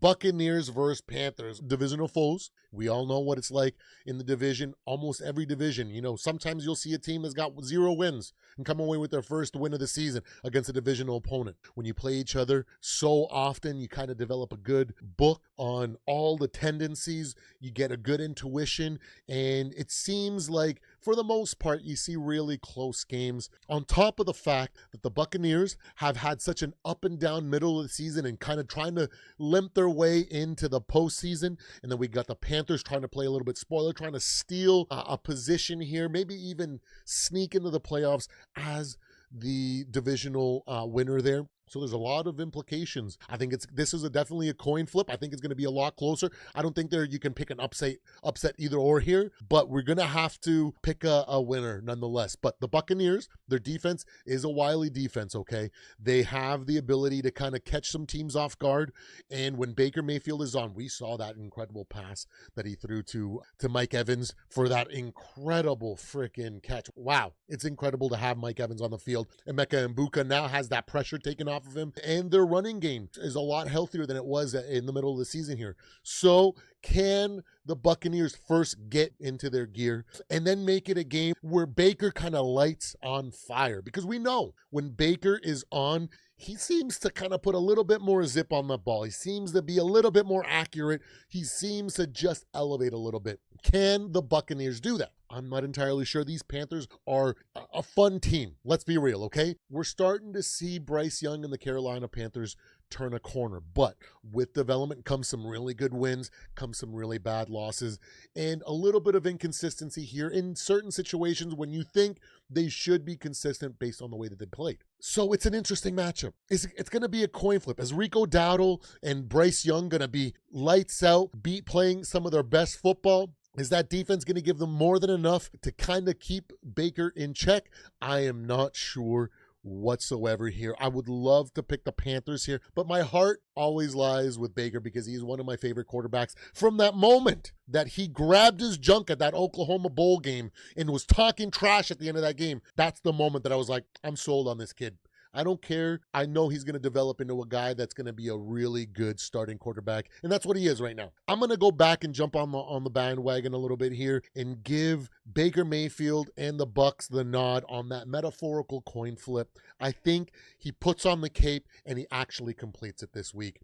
Buccaneers versus Panthers, divisional foes. We all know what it's like in the division, almost every division. You know, sometimes you'll see a team that's got 0 wins and come away with their first win of the season against a divisional opponent. When you play each other so often, you kind of develop a good book on all the tendencies. You get a good intuition, and it seems like for the most part, you see really close games. On top of the fact that the Buccaneers have had such an up and down middle of the season and kind of trying to limp their way into the postseason. And then we got the Panthers trying to play a little bit spoiler, trying to steal a position here, maybe even sneak into the playoffs as the divisional winner there. So there's a lot of implications. I think this is definitely a coin flip. I think it's going to be a lot closer. I don't think you can pick an upset either or here, but we're going to have to pick a winner nonetheless. But the Buccaneers, their defense is a wily defense, okay? They have the ability to kind of catch some teams off guard, and when Baker Mayfield is on, we saw that incredible pass that he threw to Mike Evans for that incredible freaking catch. Wow, it's incredible to have Mike Evans on the field. Emeka Mbuka now has that pressure taken off of him, and their running game is a lot healthier than it was in the middle of the season here. So can the Buccaneers first get into their gear and then make it a game where Baker kind of lights on fire? Because we know when Baker is on, he seems to kind of put a little bit more zip on the ball. He seems to be a little bit more accurate. He seems to just elevate a little bit. Can the Buccaneers do that? I'm not entirely sure. These Panthers are a fun team. Let's be real, okay? We're starting to see Bryce Young and the Carolina Panthers turn a corner, but with development comes some really good wins, comes some really bad losses, and a little bit of inconsistency here in certain situations when you think they should be consistent based on the way that they played. So it's an interesting matchup. It's going to be a coin flip. Is Rico Dowdle and Bryce Young going to be lights out, playing some of their best football? Is that defense going to give them more than enough to kind of keep Baker in check? I am not sure whatsoever here. I would love to pick the Panthers here, but my heart always lies with Baker because he's one of my favorite quarterbacks. From that moment that he grabbed his junk at that Oklahoma Bowl game and was talking trash at the end of that game, that's the moment that I was like, I'm sold on this kid. I don't care. I know he's going to develop into a guy that's going to be a really good starting quarterback, and that's what he is right now. I'm going to go back and jump on the bandwagon a little bit here and give Baker Mayfield and the Bucs the nod on that metaphorical coin flip. I think he puts on the cape and he actually completes it this week.